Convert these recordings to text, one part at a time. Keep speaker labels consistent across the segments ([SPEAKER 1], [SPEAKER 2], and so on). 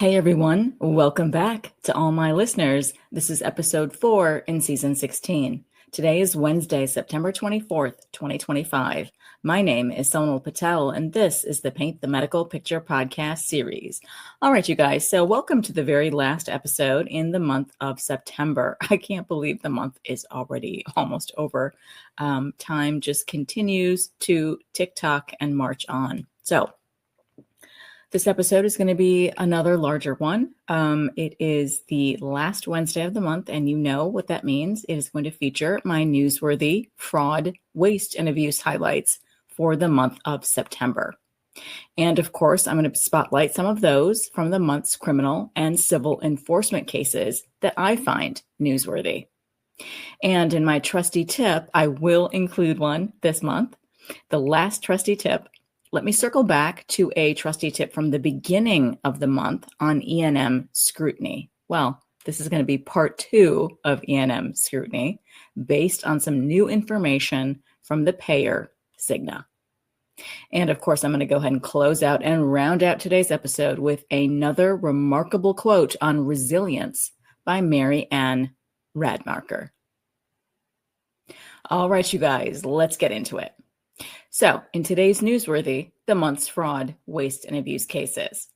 [SPEAKER 1] Hey everyone, welcome back to all my listeners. This is episode 4 in season 16. Today is Wednesday, September 24th, 2025. My name is Sonal Patel, and this is the Paint the Medical Picture podcast series. All right, you guys, so welcome to the very last episode in the month of September. I can't believe the month is already almost over. Time just continues to tick-tock and march on. So, this episode is going to be another larger one. It is the last Wednesday of the month, and you know what that means. It is going to feature my Newsworthy fraud, waste, and abuse highlights for the month of September. And of course, I'm going to spotlight some of those from the month's criminal and civil enforcement cases that I find newsworthy. And in my Trusty tip, I will include one this month. The last Trusty tip. Let me circle back to a Trusty tip from the beginning of the month on E&M Scrutiny. Well, this is going to be part 2 of E&M Scrutiny based on some new information from the payor Cigna. And of course, I'm going to go ahead and close out and round out today's episode with another remarkable quote on resilience by Mary Anne Radmacher. All right, you guys, let's get into it. So, in today's Newsworthy, the month's fraud, waste, and abuse cases.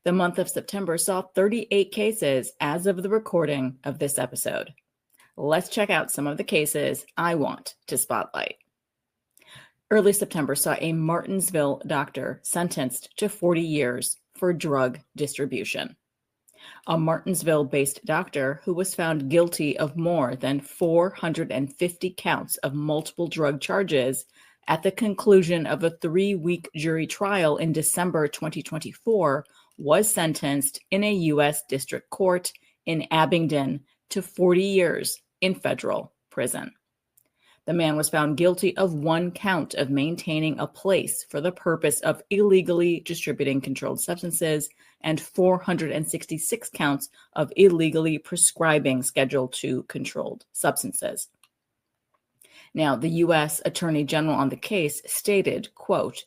[SPEAKER 1] The month of September saw 38 cases as of the recording of this episode. Let's check out some of the cases I want to spotlight. Early September saw a Martinsville doctor sentenced to 40 years for drug distribution. A Martinsville-based doctor who was found guilty of more than 450 counts of multiple drug charges at the conclusion of a 3-week jury trial in December 2024, was sentenced in a U.S. District Court in Abingdon to 40 years in federal prison. The man was found guilty of 1 count of maintaining a place for the purpose of illegally distributing controlled substances and 466 counts of illegally prescribing Schedule II controlled substances. Now, the U.S. Attorney General on the case stated, quote,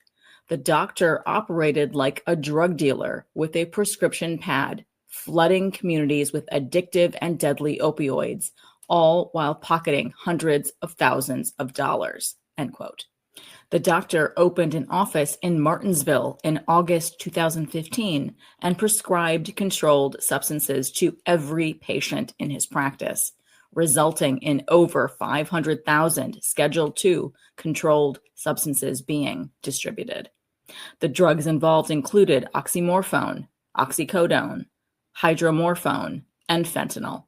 [SPEAKER 1] "The doctor operated like a drug dealer with a prescription pad, flooding communities with addictive and deadly opioids, all while pocketing hundreds of thousands of dollars," end quote. The doctor opened an office in Martinsville in August 2015 and prescribed controlled substances to every patient in his practice, resulting in over 500,000 Schedule II controlled substances being distributed. The drugs involved included oxymorphone, oxycodone, hydromorphone, and fentanyl.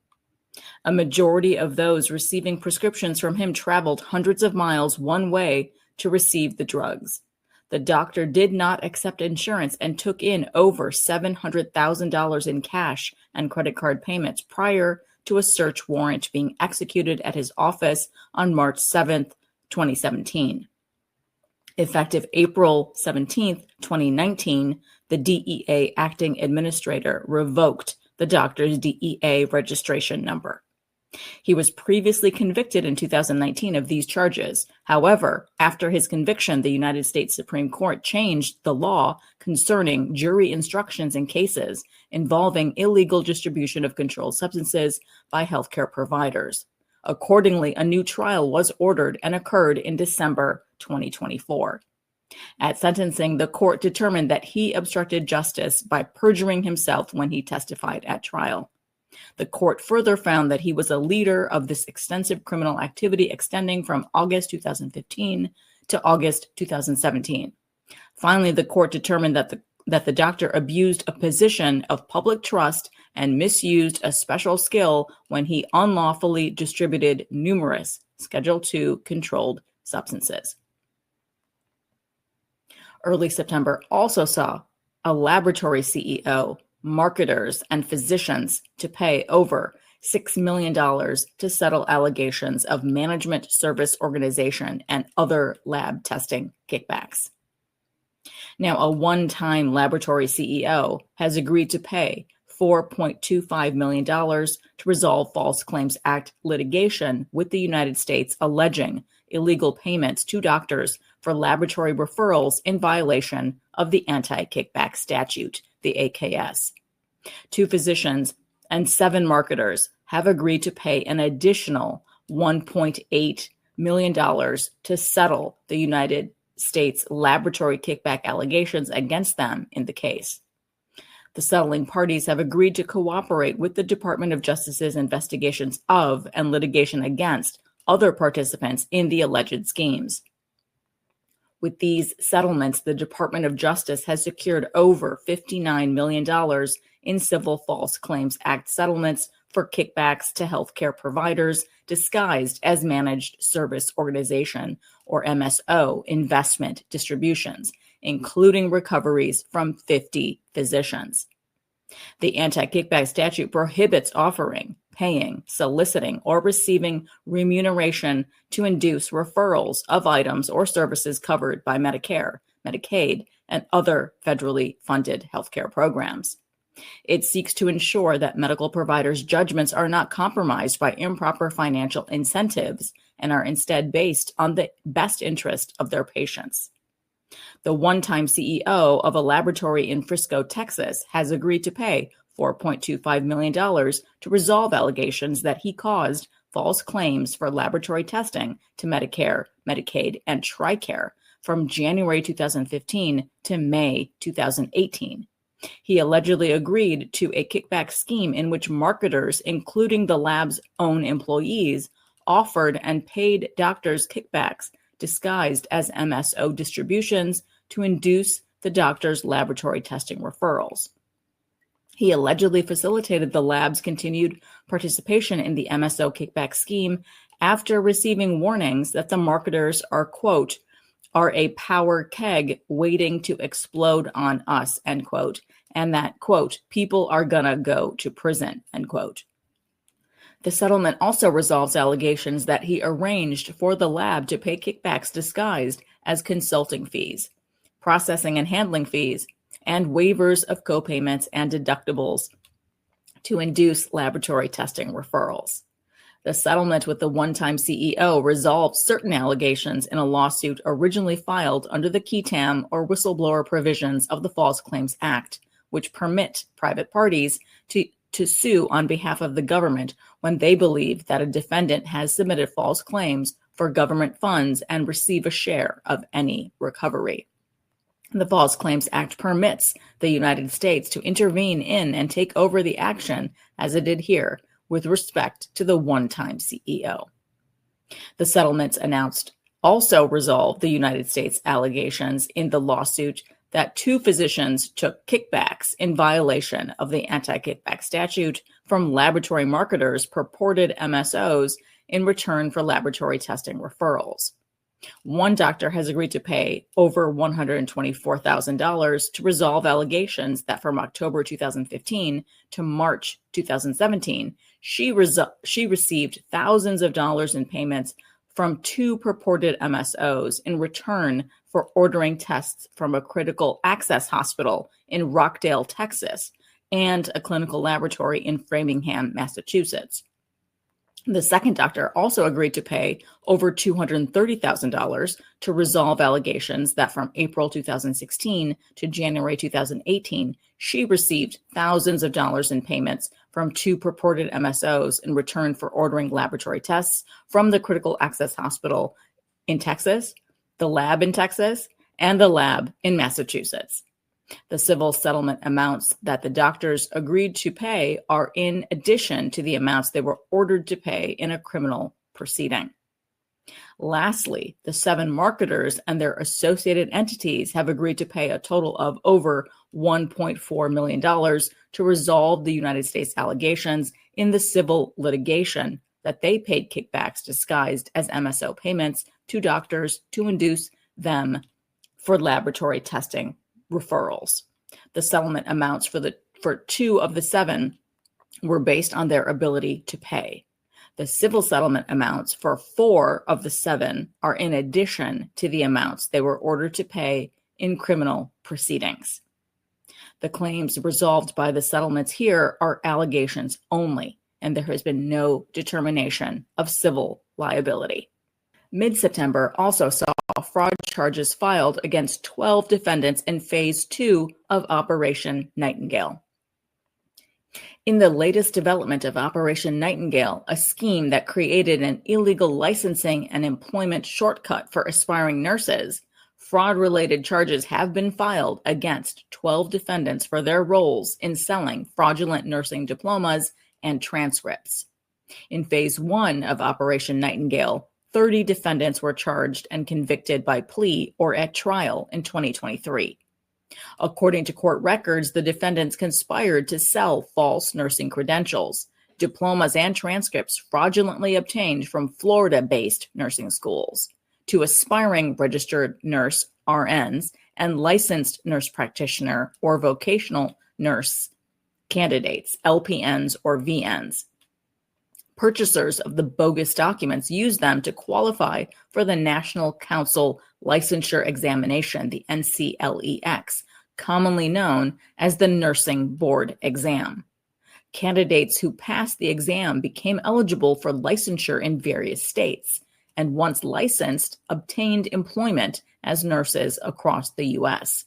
[SPEAKER 1] A majority of those receiving prescriptions from him traveled hundreds of miles one way to receive the drugs. The doctor did not accept insurance and took in over $700,000 in cash and credit card payments prior to a search warrant being executed at his office on March 7th, 2017. Effective April 17th, 2019, the DEA acting administrator revoked the doctor's DEA registration number. He was previously convicted in 2019 of these charges. However, after his conviction, the United States Supreme Court changed the law concerning jury instructions in cases involving illegal distribution of controlled substances by healthcare providers. Accordingly, a new trial was ordered and occurred in December 2024. At sentencing, the court determined that he obstructed justice by perjuring himself when he testified at trial. The court further found that he was a leader of this extensive criminal activity extending from August 2015 to August 2017. Finally, the court determined that the doctor abused a position of public trust and misused a special skill when he unlawfully distributed numerous Schedule II controlled substances. Early September also saw a laboratory CEO, marketers, and physicians to pay over $6 million to settle allegations of management service organization and other lab testing kickbacks. Now, a one-time laboratory CEO has agreed to pay $4.25 million to resolve False Claims Act litigation with the United States alleging illegal payments to doctors for laboratory referrals in violation of the anti-kickback statute, the AKS. 2 physicians and 7 marketers have agreed to pay an additional $1.8 million to settle the United States laboratory kickback allegations against them in the case. The settling parties have agreed to cooperate with the Department of Justice's investigations of and litigation against other participants in the alleged schemes. With these settlements, the Department of Justice has secured over $59 million in Civil False Claims Act settlements for kickbacks to healthcare providers disguised as Managed Service Organization, or MSO, investment distributions, including recoveries from 50 physicians. The anti-kickback statute prohibits offering, paying, soliciting, or receiving remuneration to induce referrals of items or services covered by Medicare, Medicaid, and other federally funded healthcare programs. It seeks to ensure that medical providers' judgments are not compromised by improper financial incentives and are instead based on the best interest of their patients. The one-time CEO of a laboratory in Frisco, Texas, has agreed to pay $4.25 million to resolve allegations that he caused false claims for laboratory testing to Medicare, Medicaid, and TRICARE from January 2015 to May 2018. He allegedly agreed to a kickback scheme in which marketers, including the lab's own employees, offered and paid doctors kickbacks disguised as MSO distributions to induce the doctor's laboratory testing referrals. He allegedly facilitated the lab's continued participation in the MSO kickback scheme after receiving warnings that the marketers are, quote, are a power keg waiting to explode on us, end quote, and that, quote, people are gonna go to prison, end quote. The settlement also resolves allegations that he arranged for the lab to pay kickbacks disguised as consulting fees, processing and handling fees, and waivers of copayments and deductibles to induce laboratory testing referrals. The settlement with the one-time CEO resolves certain allegations in a lawsuit originally filed under the QTAM or whistleblower provisions of the False Claims Act, which permit private parties to sue on behalf of the government when they believe that a defendant has submitted false claims for government funds and receive a share of any recovery. The False Claims Act permits the United States to intervene in and take over the action, as it did here, with respect to the one-time CEO. The settlements announced also resolve the United States allegations in the lawsuit that 2 physicians took kickbacks in violation of the anti-kickback statute from laboratory marketers, purported MSOs, in return for laboratory testing referrals. One doctor has agreed to pay over $124,000 to resolve allegations that from October 2015 to March 2017, she received thousands of dollars in payments from 2 purported MSOs in return for ordering tests from a critical access hospital in Rockdale, Texas, and a clinical laboratory in Framingham, Massachusetts. The second doctor also agreed to pay over $230,000 to resolve allegations that from April 2016 to January 2018, she received thousands of dollars in payments from 2 purported MSOs in return for ordering laboratory tests from the critical access hospital in Texas, the lab in Texas, and the lab in Massachusetts. The civil settlement amounts that the doctors agreed to pay are in addition to the amounts they were ordered to pay in a criminal proceeding. Lastly, the 7 marketers and their associated entities have agreed to pay a total of over $1.4 million to resolve the United States allegations in the civil litigation that they paid kickbacks disguised as MSO payments to doctors to induce them for laboratory testing referrals. The settlement amounts for 2 of the 7 were based on their ability to pay. The civil settlement amounts for 4 of the 7 are in addition to the amounts they were ordered to pay in criminal proceedings. The claims resolved by the settlements here are allegations only, and there has been no determination of civil liability. Mid-September also saw fraud charges filed against 12 defendants in Phase 2 of Operation Nightingale. In the latest development of Operation Nightingale, a scheme that created an illegal licensing and employment shortcut for aspiring nurses, fraud-related charges have been filed against 12 defendants for their roles in selling fraudulent nursing diplomas and transcripts. In Phase 1 of Operation Nightingale, 30 defendants were charged and convicted by plea or at trial in 2023. According to court records, the defendants conspired to sell false nursing credentials, diplomas, and transcripts fraudulently obtained from Florida-based nursing schools to aspiring registered nurse RNs and licensed nurse practitioner or vocational nurse candidates, LPNs or VNs. Purchasers of the bogus documents used them to qualify for the National Council Licensure Examination, the NCLEX, commonly known as the Nursing Board Exam. Candidates who passed the exam became eligible for licensure in various states, and once licensed, obtained employment as nurses across the U.S.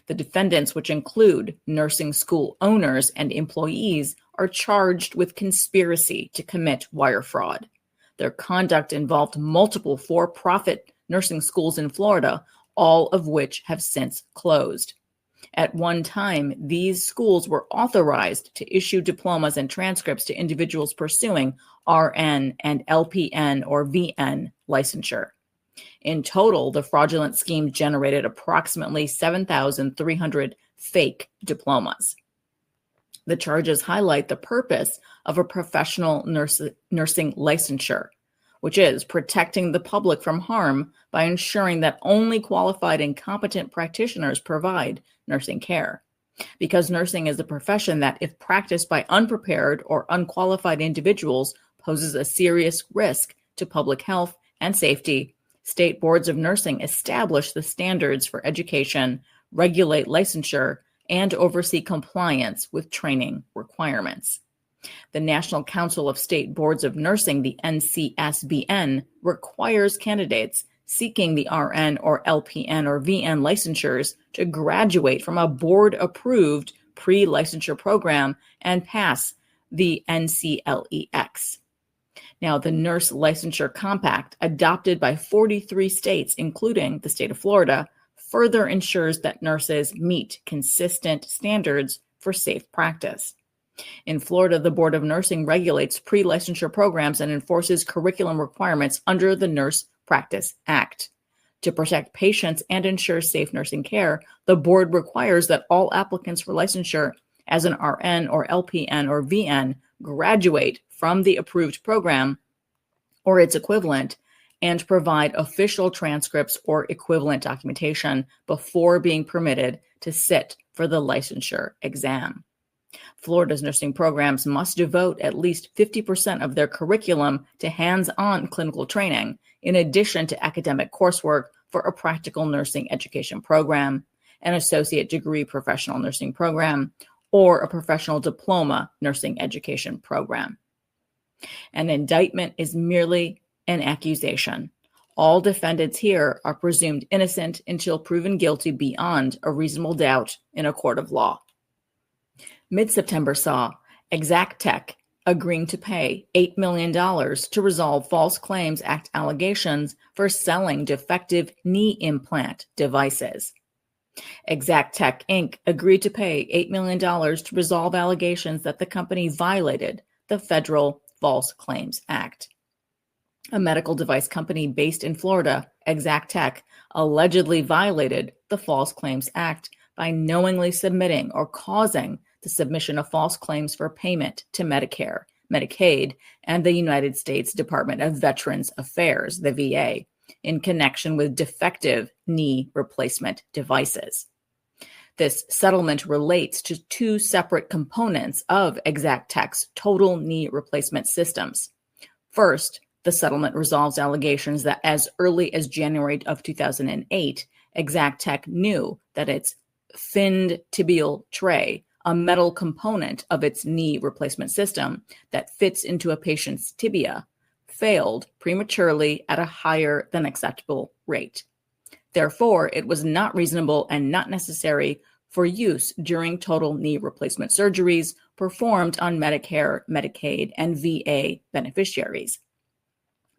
[SPEAKER 1] The defendants, which include nursing school owners and employees, are charged with conspiracy to commit wire fraud. Their conduct involved multiple for-profit nursing schools in Florida, all of which have since closed. At one time, these schools were authorized to issue diplomas and transcripts to individuals pursuing RN and LPN or VN licensure. In total, the fraudulent scheme generated approximately 7,300 fake diplomas. The charges highlight the purpose of a professional nursing licensure, which is protecting the public from harm by ensuring that only qualified and competent practitioners provide nursing care. Because nursing is a profession that, if practiced by unprepared or unqualified individuals, poses a serious risk to public health and safety, state boards of nursing establish the standards for education, regulate licensure, and oversee compliance with training requirements. The National Council of State Boards of Nursing, the NCSBN, requires candidates seeking the RN or LPN or VN licensures to graduate from a board-approved pre-licensure program and pass the NCLEX. Now, the Nurse Licensure Compact, adopted by 43 states, including the state of Florida, further ensures that nurses meet consistent standards for safe practice. In Florida, the Board of Nursing regulates pre-licensure programs and enforces curriculum requirements under the Nurse Practice Act. To protect patients and ensure safe nursing care, the board requires that all applicants for licensure as an RN or LPN or VN graduate from the approved program or its equivalent and provide official transcripts or equivalent documentation before being permitted to sit for the licensure exam. Florida's nursing programs must devote at least 50% of their curriculum to hands-on clinical training, in addition to academic coursework for a practical nursing education program, an associate degree professional nursing program, or a professional diploma nursing education program. An indictment is merely an accusation. All defendants here are presumed innocent until proven guilty beyond a reasonable doubt in a court of law. Mid-September saw Exactech agreeing to pay $8 million to resolve False Claims Act allegations for selling defective knee implant devices. Exactech Inc. agreed to pay $8 million to resolve allegations that the company violated the federal False Claims Act. A medical device company based in Florida, Exactech, allegedly violated the False Claims Act by knowingly submitting or causing the submission of false claims for payment to Medicare, Medicaid, and the United States Department of Veterans Affairs, the VA, in connection with defective knee replacement devices. This settlement relates to two separate components of Exactech's total knee replacement systems. First, the settlement resolves allegations that as early as January of 2008, Exactech knew that its finned tibial tray, a metal component of its knee replacement system that fits into a patient's tibia, failed prematurely at a higher than acceptable rate. Therefore, it was not reasonable and not necessary for use during total knee replacement surgeries performed on Medicare, Medicaid, and VA beneficiaries.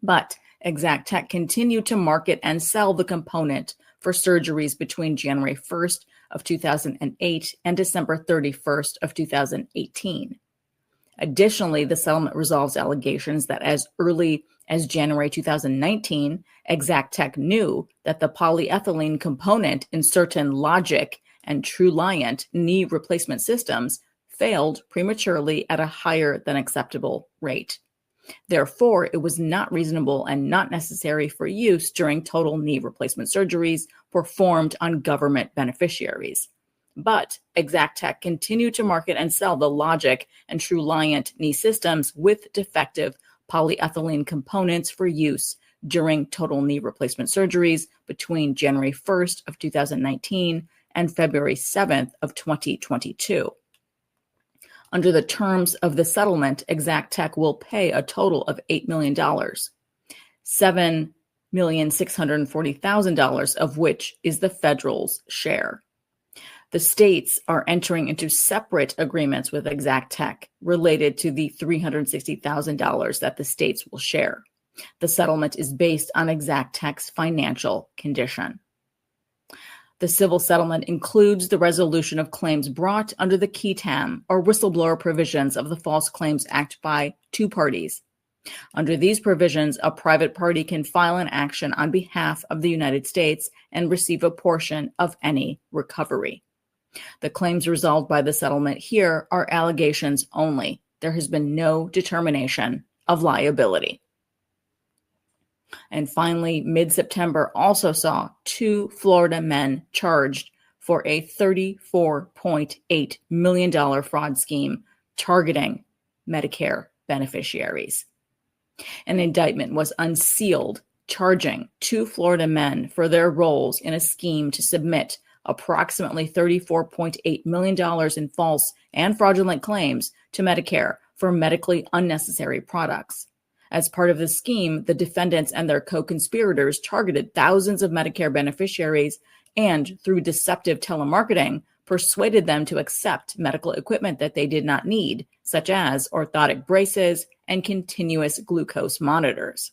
[SPEAKER 1] But Exact continued to market and sell the component for surgeries between January 1st of 2008 and December 31st of 2018. Additionally, the settlement resolves allegations that as early as January 2019, Exact knew that the polyethylene component in certain Logic and TrueLiant knee replacement systems failed prematurely at a higher than acceptable rate. Therefore, it was not reasonable and not necessary for use during total knee replacement surgeries performed on government beneficiaries. But Exact continued to market and sell the Logic and TrueLiant knee systems with defective polyethylene components for use during total knee replacement surgeries between January 1st of 2019 and February 7th of 2022. Under the terms of the settlement, Exact will pay a total of $8 million, $7,640,000 of which is the federal's share. The states are entering into separate agreements with Exact related to the $360,000 that the states will share. The settlement is based on Exact's financial condition. The civil settlement includes the resolution of claims brought under the QTAM or whistleblower provisions of the False Claims Act by two parties. Under these provisions, a private party can file an action on behalf of the United States and receive a portion of any recovery. The claims resolved by the settlement here are allegations only. There has been no determination of liability. And finally, mid-September also saw two Florida men charged for a $34.8 million fraud scheme targeting Medicare beneficiaries. An indictment was unsealed, charging two Florida men for their roles in a scheme to submit approximately $34.8 million in false and fraudulent claims to Medicare for medically unnecessary products. As part of the scheme, the defendants and their co-conspirators targeted thousands of Medicare beneficiaries and, through deceptive telemarketing, persuaded them to accept medical equipment that they did not need, such as orthotic braces and continuous glucose monitors.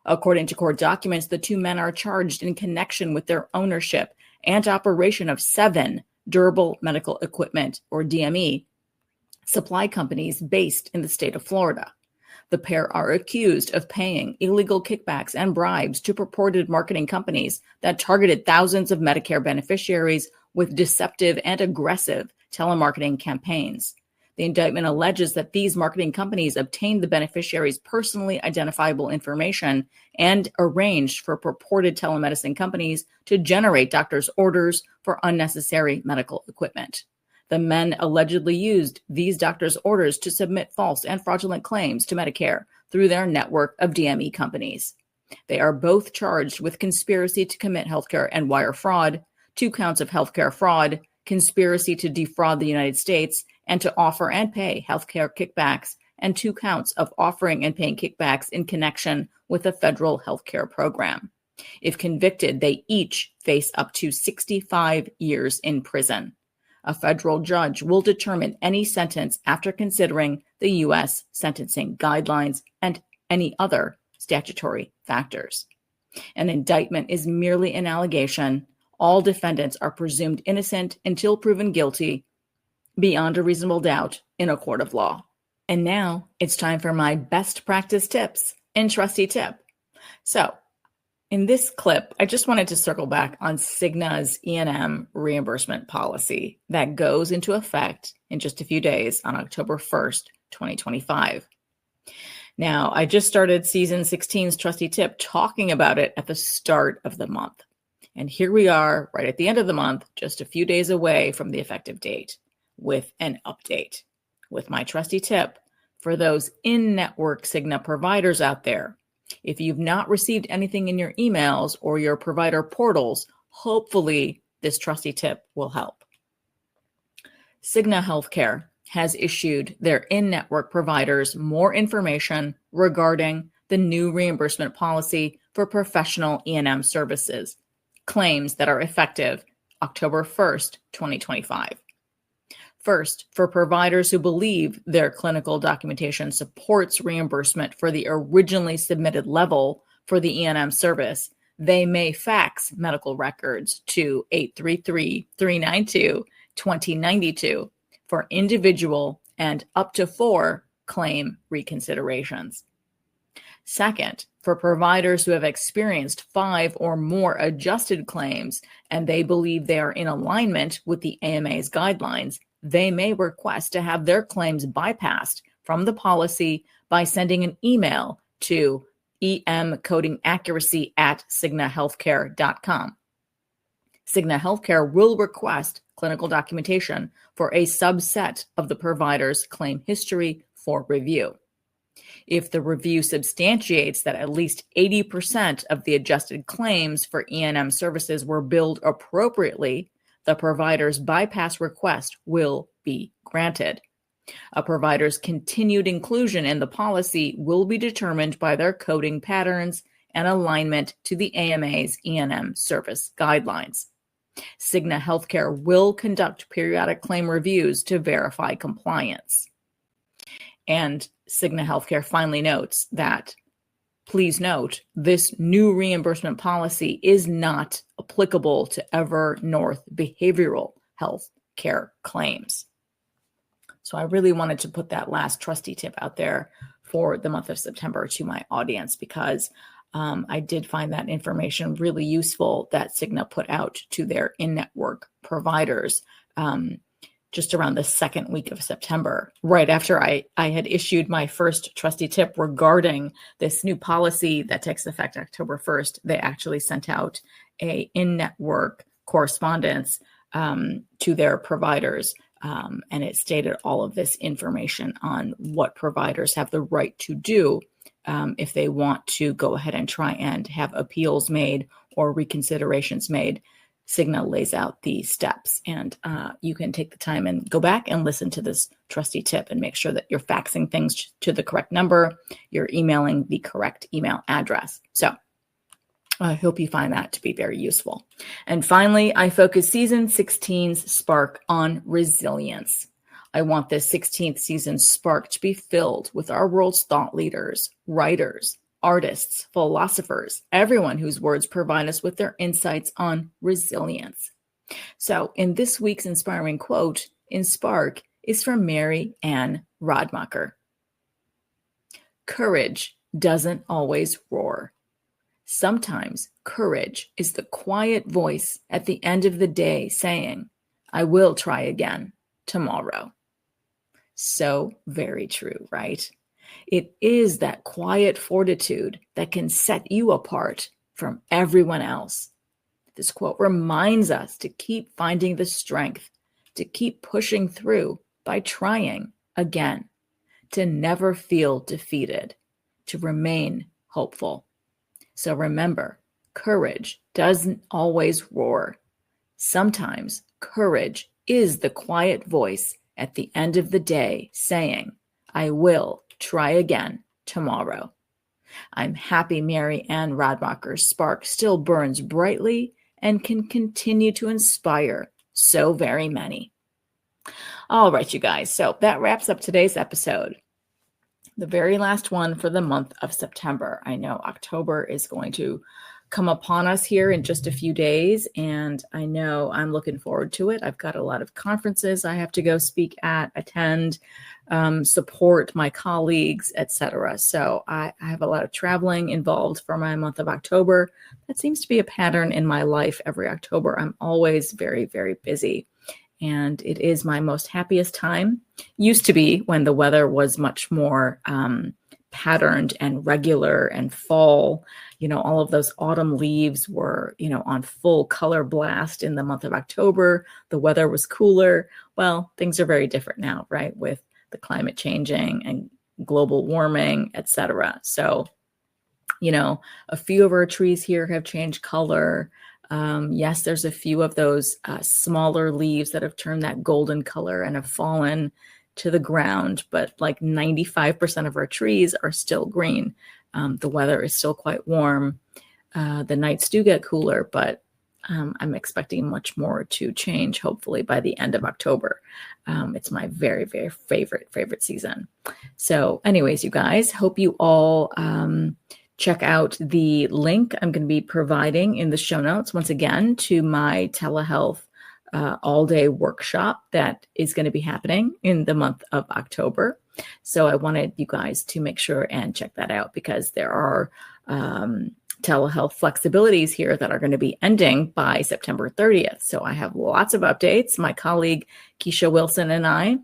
[SPEAKER 1] According to court documents, the two men are charged in connection with their ownership and operation of 7 durable medical equipment, or DME, supply companies based in the state of Florida. The pair are accused of paying illegal kickbacks and bribes to purported marketing companies that targeted thousands of Medicare beneficiaries with deceptive and aggressive telemarketing campaigns. The indictment alleges that these marketing companies obtained the beneficiaries' personally identifiable information and arranged for purported telemedicine companies to generate doctors' orders for unnecessary medical equipment. The men allegedly used these doctors' orders to submit false and fraudulent claims to Medicare through their network of DME companies. They are both charged with conspiracy to commit healthcare and wire fraud, 2 counts of healthcare fraud, conspiracy to defraud the United States, and to offer and pay healthcare kickbacks, and 2 counts of offering and paying kickbacks in connection with a federal healthcare program. If convicted, they each face up to 65 years in prison. A federal judge will determine any sentence after considering the U.S. sentencing guidelines and any other statutory factors. An indictment is merely an allegation. All defendants are presumed innocent until proven guilty beyond a reasonable doubt in a court of law. And now it's time for my best practice tips in Trusty Tip. So, in this clip, I just wanted to circle back on Cigna's E&M reimbursement policy that goes into effect in just a few days on October 1st, 2025. Now, I just started season 16's Trusty Tip talking about it at the start of the month. And here we are right at the end of the month, just a few days away from the effective date, with an update. With my Trusty Tip for those in-network Cigna providers out there. If you've not received anything in your emails or your provider portals, hopefully this Trusty Tip will help. Cigna Healthcare has issued their in-network providers more information regarding the new reimbursement policy for professional E&M services, claims that are effective October 1st, 2025. First, for providers who believe their clinical documentation supports reimbursement for the originally submitted level for the E&M service, they may fax medical records to 833-392-2092 for individual and up to 4 claim reconsiderations. Second, for providers who have experienced 5 or more adjusted claims and they believe they are in alignment with the AMA's guidelines, they may request to have their claims bypassed from the policy by sending an email to emcodingaccuracy@cignahealthcare.com. Cigna Healthcare will request clinical documentation for a subset of the provider's claim history for review. If the review substantiates that at least 80% of the adjusted claims for E&M services were billed appropriately, the provider's bypass request will be granted. A provider's continued inclusion in the policy will be determined by their coding patterns and alignment to the AMA's E&M service guidelines. Cigna Healthcare will conduct periodic claim reviews to verify compliance. And Cigna Healthcare finally notes that, please note, this new reimbursement policy is not applicable to North behavioral health care claims. So I really wanted to put that last trusty tip out there for the month of September to my audience because I did find that information really useful that Cigna put out to their in-network providers just around the second week of September, right after I had issued my first trusty tip regarding this new policy that takes effect October 1st. They actually sent out a in-network correspondence to their providers, and it stated all of this information on what providers have the right to do if they want to go ahead and try and have appeals made or reconsiderations made. Cigna lays out the steps, and you can take the time and go back and listen to this trusty tip and make sure that you're faxing things to the correct number, you're emailing the correct email address. So I hope you find that to be very useful. And finally, I focus season 16's Spark on resilience. I want this 16th season Spark to be filled with our world's thought leaders, writers, artists, philosophers, everyone whose words provide us with their insights on resilience. So in this week's inspiring quote in Spark is from Mary Anne Radmacher. Courage doesn't always roar. Sometimes courage is the quiet voice at the end of the day saying, I will try again tomorrow. So very true, right? It is that quiet fortitude that can set you apart from everyone else. This quote reminds us to keep finding the strength, to keep pushing through by trying again, to never feel defeated, to remain hopeful. So remember, courage doesn't always roar. Sometimes courage is the quiet voice at the end of the day saying, I will try again tomorrow. I'm happy Mary Anne Radmacher's spark still burns brightly and can continue to inspire so very many. All right, you guys. So that wraps up today's episode. The very last one for the month of September. I know October is going to come upon us here in just a few days, and I know I'm looking forward to it. I've got a lot of conferences I have to go speak at, attend, support my colleagues, etc. So I have a lot of traveling involved for my month of October. That seems to be a pattern in my life. Every October, I'm always very, very busy. And it is my most happiest time. Used to be when the weather was much more patterned and regular and fall. You know, all of those autumn leaves were, on full color blast in the month of October. The weather was cooler. Well, things are very different now, right? With the climate changing and global warming, etc. So, a few of our trees here have changed color. Yes, there's a few of those smaller leaves that have turned that golden color and have fallen to the ground, but like 95% of our trees are still green. The weather is still quite warm. The nights do get cooler, but I'm expecting much more to change, hopefully by the end of October. It's my very, very favorite season. So anyways, you guys, hope you all check out the link I'm going to be providing in the show notes once again to my telehealth all-day workshop that is going to be happening in the month of October. So I wanted you guys to make sure and check that out, because there are telehealth flexibilities here that are going to be ending by September 30th. So I have lots of updates. My colleague Keisha Wilson and I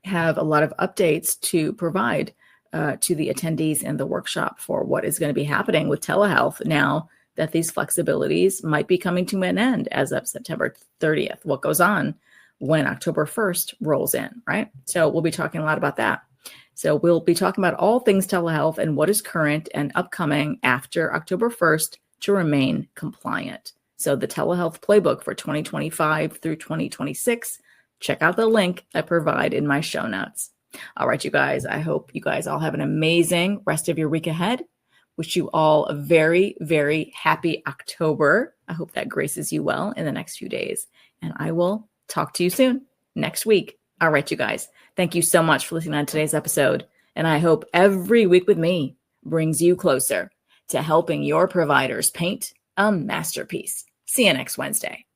[SPEAKER 1] have a lot of updates to provide to the attendees in the workshop for what is going to be happening with telehealth now that these flexibilities might be coming to an end as of September 30th. What goes on when October 1st rolls in, right? So we'll be talking a lot about that. So we'll be talking about all things telehealth and what is current and upcoming after October 1st to remain compliant. So the telehealth playbook for 2025 through 2026, check out the link I provide in my show notes. All right, you guys, I hope you guys all have an amazing rest of your week ahead. Wish you all a very, very happy October. I hope that graces you well in the next few days. And I will talk to you soon next week. All right, you guys, thank you so much for listening on today's episode. And I hope every week with me brings you closer to helping your providers paint a masterpiece. See you next Wednesday.